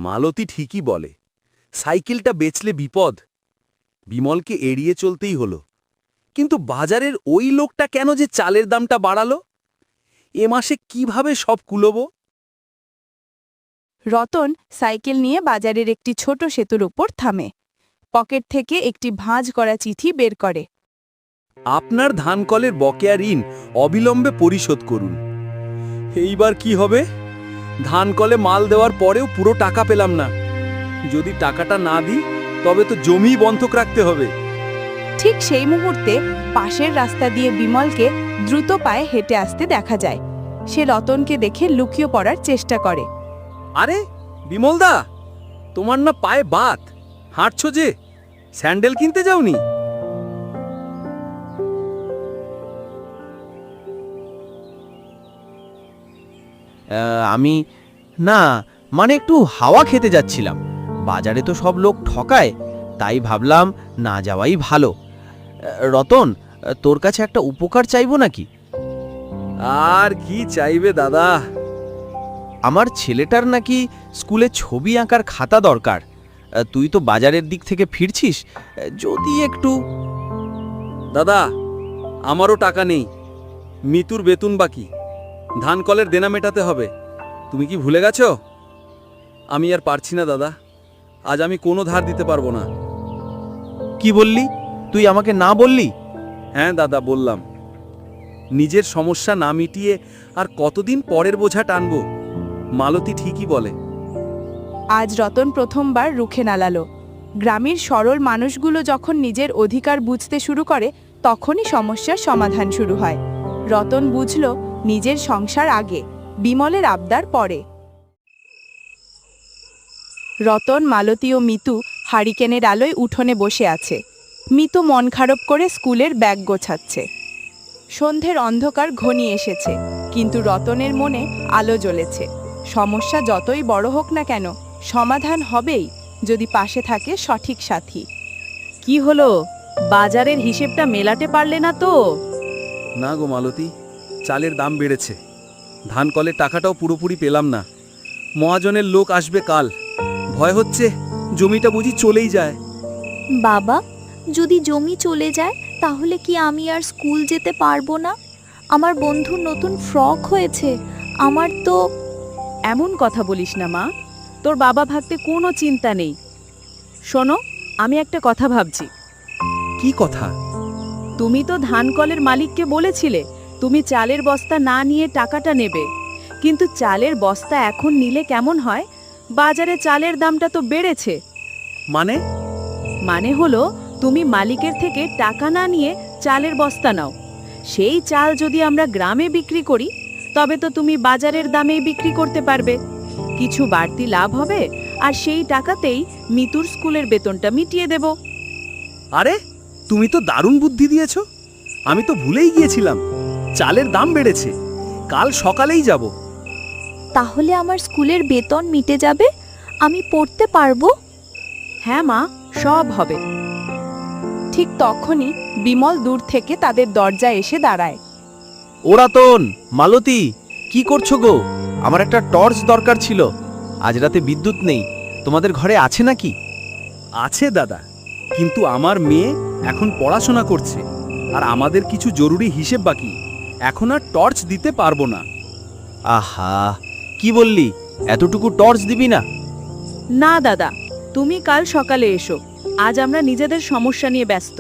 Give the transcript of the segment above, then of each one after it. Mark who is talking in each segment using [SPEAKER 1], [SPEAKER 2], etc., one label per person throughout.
[SPEAKER 1] মালতী ঠিকই বলে, সাইকেলটা বেচলে বিপদ। বিমলকে এড়িয়ে চলতেই হলো। কিন্তু বাজারের ওই লোকটা কেন যে চালের দামটা বাড়ালো? এ মাসে কিভাবে সব কুলোবো?
[SPEAKER 2] রতন সাইকেল নিয়ে বাজারের একটি ছোট সেতুর উপর থামে। পকেট থেকে একটি ভাঁজ করা চিঠি বের করে।
[SPEAKER 1] আপনার ধানকলের বকেয়া ঋণ অবিলম্বে পরিশোধ করুন। এইবার কি হবে? ধানকলে মাল দেওয়ার পরেও পুরো টাকা পেলাম না। যদি টাকাটা না দিই তবে তো জমি বন্ধক রাখতে হবে।
[SPEAKER 2] ঠিক সেই মুহূর্তে পাশের রাস্তা দিয়ে বিমলকে দ্রুত পায়ে হেঁটে আসতে দেখা যায়। সে রতনকে দেখে লুকিয়ে পড়ার চেষ্টা করে।
[SPEAKER 1] আরে বিমলদা, তোমার না পায়ে বাত, হাঁটছো যে? স্যান্ডেল কিনতে যাওনি?
[SPEAKER 3] আমি না, মানে একটু হাওয়া খেতে যাচ্ছিলাম। বাজারে তো সব লোক ঠকায়, তাই ভাবলাম না যাওয়াই ভালো। রতন, তোর কাছে একটা উপকার চাইবো নাকি?
[SPEAKER 1] আর কি চাইবে দাদা?
[SPEAKER 3] আমার ছেলেটার নাকি স্কুলে ছবি আঁকার খাতা দরকার। তুই তো বাজারের দিক থেকে ফিরছিস, যদি একটু।
[SPEAKER 1] দাদা, আমারও টাকা নেই। মিতুর বেতন বাকি, ধানকলের দেনা মেটাতে হবে। তুমি কি ভুলে গেছো? আমি আর পারছি না দাদা, আজ আমি কোনো ধার দিতে পারবো না।
[SPEAKER 3] কি বললি? তুই আমাকে না বললি?
[SPEAKER 1] হ্যাঁ দাদা, বললাম। নিজের সমস্যা না মিটিয়ে আর কতদিন পরের বোঝা টানবো? মালতী ঠিকই বলে।
[SPEAKER 2] আজ রতন প্রথমবার রুখে নালালো। গ্রামের সরল মানুষগুলো যখন নিজের অধিকার বুঝতে শুরু করে, তখনই সমস্যার সমাধান শুরু হয়। রতন বুঝল, নিজের সংসার আগে, বিমলের আবদার পরে। রতন, মালতী ও মিতু হারিকেনের আলোয় উঠোনে বসে আছে। মিতু মন খারাপ করে স্কুলের ব্যাগ গোছাচ্ছে। সন্ধ্যের অন্ধকার ঘনিয়ে এসেছে, কিন্তু রতনের মনে আলো জ্বলেছে। সমস্যা যতই বড় হোক না কেন, সমাধান হবেই যদি পাশে থাকে সঠিক সাথী। কি হলো, বাজারের হিসেবটা মেলাতে পারলে না তো?
[SPEAKER 1] না গো মালতী, চালের দাম বেড়েছে। ধানকলের টাকাটাও পুরোপুরি পেলাম না। মহাজনের লোক আসবে কাল। ভয় হচ্ছে জমিটা বুঝি চলেই যায়।
[SPEAKER 4] বাবা, যদি জমি চলে যায় তাহলে কি আমি আর স্কুল যেতে পারবো না? আমার বন্ধুর নতুন ফ্রক হয়েছে, আমার তো।
[SPEAKER 2] এমন কথা বলিস না মা, তোর বাবা ভাবতে কোনো চিন্তা নেই। শোনো, আমি একটা কথা ভাবছি।
[SPEAKER 1] কি কথা?
[SPEAKER 2] তুমি তো ধানকলের মালিককে বলেছিলে তুমি চালের বস্তা না নিয়ে টাকাটা নেবে, কিন্তু চালের বস্তা এখন নিলে কেমন হয়? বাজারে চালের দামটা তো বেড়েছে। মানে হলো, তুমি মালিকের থেকে টাকা না নিয়ে চালের বস্তা নাও। সেই চাল যদি আমরা গ্রামে বিক্রি করি, তবে তো তুমি বাজারের দামেই বিক্রি করতে পারবে। কিছু বাড়তি লাভ হবে, আর সেই টাকাতেই মিতুর স্কুলের বেতনটা মিটিয়ে দেব।
[SPEAKER 1] আরে, তুমি তো দারুণ বুদ্ধি দিয়েছো। আমি তো ভুলেই গিয়েছিলাম, চালের দাম বেড়েছে। কাল সকালেই যাব।
[SPEAKER 4] তাহলে আমার স্কুলের বেতন মিটে যাবে, আমি পড়তে পারবো।
[SPEAKER 2] হ্যাঁ মা, সব হবে। ঠিক তখনই বিমল দূর থেকে তাদের দরজায় এসে দাঁড়ায়।
[SPEAKER 3] ও রতন, মালতী, কি করছো গো? আমার একটা টর্চ দরকার ছিল। আজ রাতে বিদ্যুৎ নেই, তোমাদের ঘরে আছে নাকি?
[SPEAKER 1] আছে দাদা, কিন্তু আমার মেয়ে এখন পড়াশোনা করছে, আর আমাদের কিছু জরুরি হিসেব বাকি। এখন আর টর্চ দিতে পারবো না।
[SPEAKER 3] আহা, কি বললি? এতটুকু টর্চ দিবি না?
[SPEAKER 2] না দাদা, তুমি কাল সকালে এসো। আজ আমরা নিজেদের সমস্যা নিয়ে ব্যস্ত।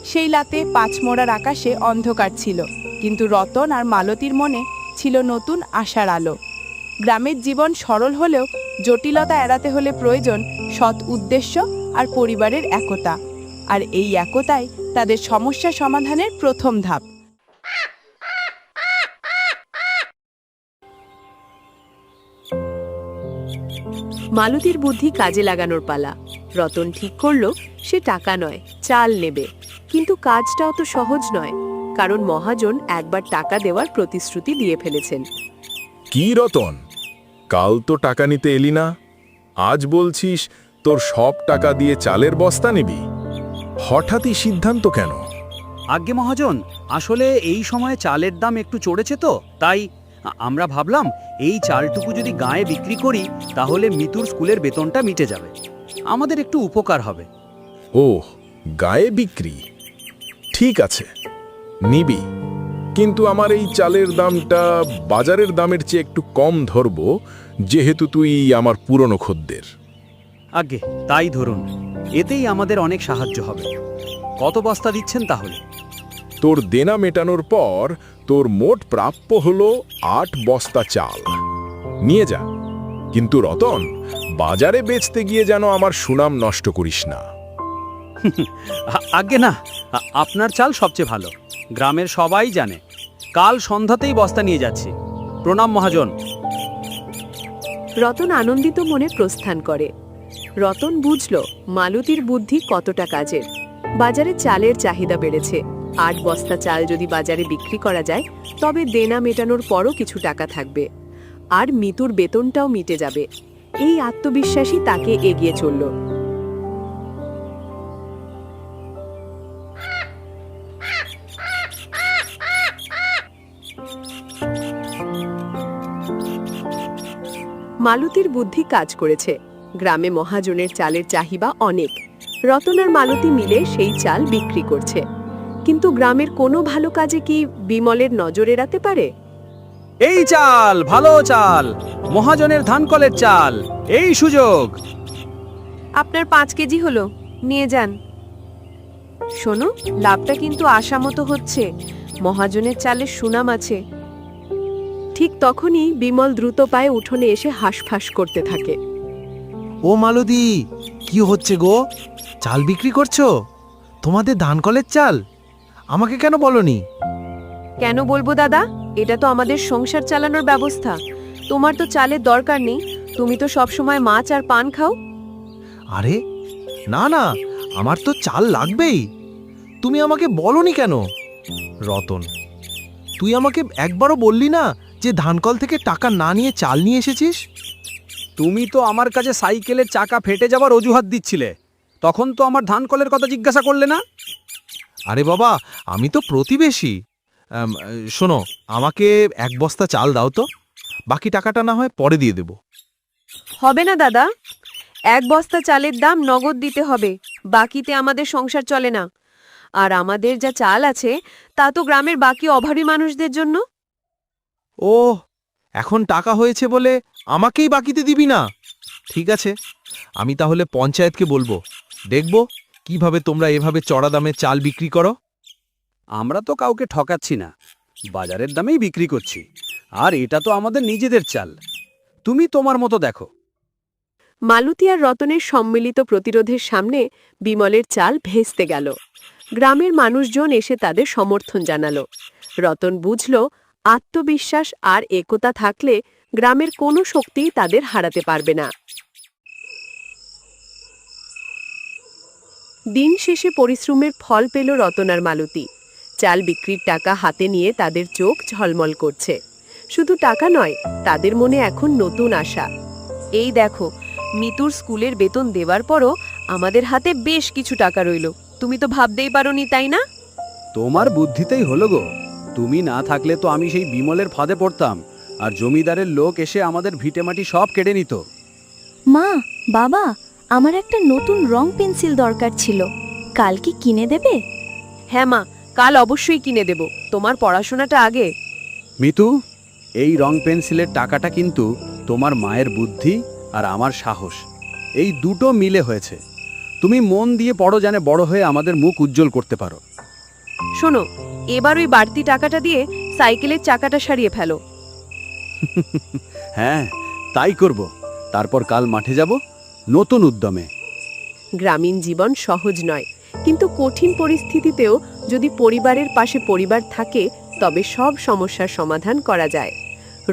[SPEAKER 2] সেই রাতে পাঁচমোড়ার আকাশে অন্ধকার ছিল, কিন্তু রতন আর মালতীর মনে ছিল নতুন আশার আলো। গ্রামের জীবন সরল হলেও জটিলতা এড়াতে হলে প্রয়োজন সৎ উদ্দেশ্য আর পরিবারের একতা। আর এই একতাই তাদের সমস্যা সমাধানের প্রথম ধাপ। মালতীর বুদ্ধি কাজে লাগানোর পালা। রতন ঠিক করলো সে টাকা নয়, চাল নেবে। কিন্তু কাজটাও তো সহজ নয়, কারণ মহাজন একবার টাকা দেওয়ার প্রতিশ্রুতি দিয়ে ফেলেছেন।
[SPEAKER 5] কি রতন, কাল তো টাকা নিতে এলি না, আজ বলছিস তোর সব টাকা দিয়ে চালের বস্তা নিবি? হঠাৎই সিদ্ধান্ত কেন?
[SPEAKER 6] আজ্ঞে মহাজন, আসলে এই সময়ে চালের দাম একটু চড়েছে তো, তাই
[SPEAKER 1] আমরা ভাবলাম এই চালটুকু যদি গায়ে বিক্রি করি তাহলে মিতুর স্কুলের বেতনটা মিটে যাবে, আমাদের একটু উপকার হবে।
[SPEAKER 5] ওহ, গায়ে বিক্রি? ঠিক আছে, নিবি, কিন্তু আমার এই চালের দামটা বাজারের দামের চেয়ে একটু কম ধরবো, যেহেতু তুই আমার পুরনো খদ্দের।
[SPEAKER 1] আগে তাই ধরুন, এতেই আমাদের অনেক সাহায্য হবে। কত বস্তা দিচ্ছেন তাহলে?
[SPEAKER 5] তোর দেনা মেটানোর পর তোর মোট প্রাপ্য হলো 8 বস্তা চাল। নিয়ে যা, কিন্তু রতন, বাজারে বেচতে গিয়ে যেন আমার সুনাম নষ্ট করিস না।
[SPEAKER 1] আগে না, আপনার চাল সবচেয়ে ভালো, গ্রামের সবাই জানে। কাল সন্ধ্যাতেই বস্তা নিয়ে যাচ্ছি। প্রণাম মহাজন।
[SPEAKER 2] রতন আনন্দিত মনে প্রস্থান করে। রতন বুঝল মালতীর বুদ্ধি কতটা কাজের। বাজারে চালের চাহিদা বেড়েছে। 8 বস্তা চাল যদি বাজারে বিক্রি করা যায় তবে দেনা মেটানোর পরও কিছু টাকা থাকবে, আর মিতুর বেতনটাও মিটে যাবে। এই আত্মবিশ্বাসী তাকে এগিয়ে চলল। মালতীর বুদ্ধি কাজ করেছে। গ্রামে মহাজনের চালের চাহিদা অনেক। রতন আর মালতী মিলে সেই চাল বিক্রি করছে। কিন্তু গ্রামের কোনো ভালো কাজে কি বিমলের নজর এড়াতে পারে?
[SPEAKER 1] এই চাল ভালো চাল, মহাজনের ধানকলের চাল, এই সুযোগ।
[SPEAKER 2] আপনার 5 কেজি হলো, নিয়ে যান। শোনো, লাভটা কিন্তু আশা মতো হচ্ছে। মহাজনের চালের সুনাম আছে। ঠিক তখনই বিমল দ্রুত পায়ে উঠোনে এসে হাঁসফাঁস করতে থাকে।
[SPEAKER 3] ও মালতী, কি হচ্ছে গো? চাল বিক্রি করছো? তোমাদের ধানকলের চাল? আমাকে কেন বলনি?
[SPEAKER 2] কেন বলবো দাদা, এটা তো আমাদের সংসার চালানোর ব্যবস্থা। তোমার তো চালের দরকার নেই, তুমি তো সবসময় মাছ আর পান খাও।
[SPEAKER 3] আরে না না, আমার তো চাল লাগবেই। তুমি আমাকে বলনি কেন? রতন, তুই আমাকে একবারও বললি না যে ধানকল থেকে টাকা না নিয়ে চাল নিয়ে এসেছিস?
[SPEAKER 1] তুমি তো আমার কাছে সাইকেলের চাকা ফেটে যাবার অজুহাত দিচ্ছিলে, তখন তো আমার ধানকলের কথা জিজ্ঞাসা করলে না।
[SPEAKER 3] আরে বাবা, আমি তো প্রতিবেশী। শোনো, আমাকে 1 বস্তা চাল দাও তো, বাকি টাকাটা না হয় পরে দিয়ে দেব।
[SPEAKER 2] হবে না দাদা, 1 বস্তা চালের দাম নগদ দিতে হবে, বাকিতে আমাদের সংসার চলে না। আর আমাদের যা চাল আছে তা তো গ্রামের বাকি অভাবী মানুষদের জন্য।
[SPEAKER 3] ও, এখন টাকা হয়েছে বলে আমাকেই বাকিতে দিবি না? ঠিক আছে, আমি তাহলে পঞ্চায়েতকে বলবো। দেখব কিভাবে তোমরা এভাবে চড়া দামে চাল বিক্রি করো।
[SPEAKER 1] আমরা তো কাউকে ঠকাচ্ছি না, বাজারের দামেই বিক্রি করছি। আর এটা তো আমাদের নিজেদের চাল, তুমি তোমার মতো দেখো।
[SPEAKER 2] মালতী আর রতনের সম্মিলিত প্রতিরোধের সামনে বিমলের চাল ভেস্তে গেল। গ্রামের মানুষজন এসে তাদের সমর্থন জানালো। রতন বুঝল, আত্মবিশ্বাস আর একতা থাকলে গ্রামের কোনো শক্তিই তাদের হারাতে পারবে না। দিন শেষে পরিশ্রমের ফল পেল রতন আর মালতী। চাল বিক্রির টাকা হাতে নিয়ে তাদের চোখ ঝলমল করছে। শুধু টাকা নয়, তাদের মনে এখন নতুন আশা। এই দেখো, মিতুর স্কুলের বেতন দেওয়ার পরও আমাদের হাতে বেশ কিছু টাকা রইল। তুমি তো ভাবতেই পারোনি, তাই না?
[SPEAKER 1] তোমার বুদ্ধিতেই হলো গো। তুমি না থাকলে তো আমি সেই বিমলের ফাঁদে পড়তাম, আর জমিদারের লোক এসে আমাদের ভিটেমাটি সব কেড়ে নিত।
[SPEAKER 4] মা, বাবা, আমার একটা নতুন রং পেন্সিল দরকার ছিল, কাল কি কিনে দেবে?
[SPEAKER 2] হ্যাঁ মা, কাল অবশ্যই কিনে দেব। তোমার পড়াশোনাটা আগে।
[SPEAKER 1] মিতু, এই রং পেন্সিলের টাকাটা কিন্তু তোমার মায়ের বুদ্ধি আর আমার সাহস, এই দুটো মিলে হয়েছে। তুমি মন দিয়ে পড়ো, জানে বড় হয়ে আমাদের মুখ উজ্জ্বল করতে পারো।
[SPEAKER 2] শোনো, এবার ওই বাড়তি টাকাটা দিয়ে সাইকেলের চাকাটা সারিয়ে ফেলো।
[SPEAKER 1] হ্যাঁ, তাই করব। তারপর কাল মাঠে যাব নতুন উদ্যমে।
[SPEAKER 2] গ্রামীণ জীবন সহজ নয়, কিন্তু কঠিন পরিস্থিতিতেও যদি পরিবারের পাশে পরিবার থাকে তবে সব সমস্যার সমাধান করা যায়।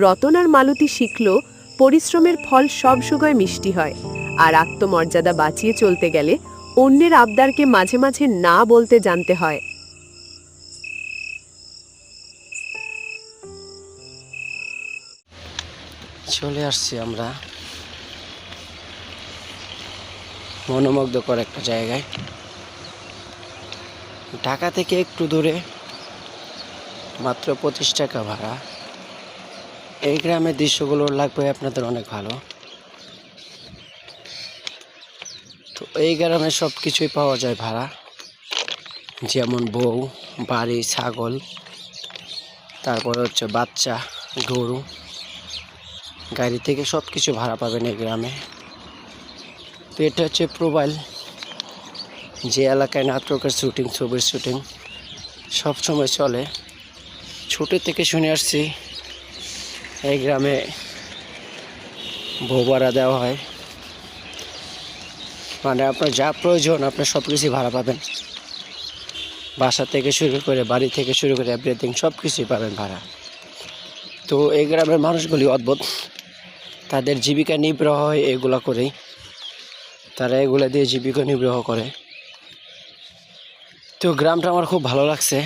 [SPEAKER 2] রতন আর মালতী শিখল, পরিশ্রমের ফল সব সময় মিষ্টি হয়। আর আত্মমর্যাদা বাঁচিয়ে চলতে গেলে অন্যের আবদারকে মাঝে মাঝে না বলতে জানতে হয়।
[SPEAKER 6] চলে আসছি আমরা মনোমুগ্ধকর একটা জায়গায়, ঢাকা থেকে একটু দূরে, মাত্র 25 টাকা ভাড়া। এই গ্রামের দৃশ্যগুলো লাগবে আপনাদের অনেক ভালো। তো এই গ্রামে সব কিছুই পাওয়া যায় ভাড়া, যেমন বউ, বাড়ি, ছাগল, তারপরে হচ্ছে বাচ্চা, গরু, গাড়ি থেকে সব কিছু ভাড়া পাবেন এই গ্রামে। তো এটা হচ্ছে প্রোবাইল, যে এলাকায় নাটকের শুটিং, ছবির শুটিং সবসময় চলে। ছোটো থেকে শুনে আসছি এই গ্রামে বউ ভাড়া দেওয়া হয়, মানে আপনার যা প্রয়োজন আপনার সব কিছুই ভাড়া পাবেন। বাসা থেকে শুরু করে, বাড়ি থেকে শুরু করে এভরিথিং সব কিছুই পাবেন ভাড়া। তো এই গ্রামের মানুষগুলি অদ্ভুত, তাদের জীবিকা নির্বাহ হয় এগুলা করেই, তারা এগুলা দিয়ে জীবিকা নির্বাহ করে। তো গ্রামটা আমার খুব ভালো লাগছে,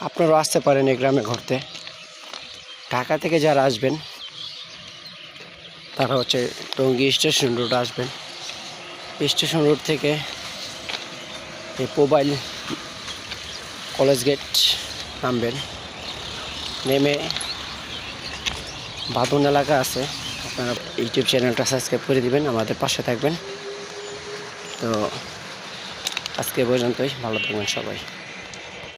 [SPEAKER 6] আপনারাও আসতে পারেন এই গ্রামে ঘুরতে। ঢাকা থেকে যারা আসবেন তারা হচ্ছে টঙ্গী স্টেশন রোড আসবেন, স্টেশন রোড থেকে এই প্রোবাইল কলেজ গেট নামবেন, নেমে বাঁধন এলাকা আছে, আপনারা ইউটিউব চ্যানেলটা সাবস্ক্রাইব করে দিবেন, আমাদের পাশে থাকবেন। তো আজকে পর্যন্তই, ভালো থাকবেন সবাই।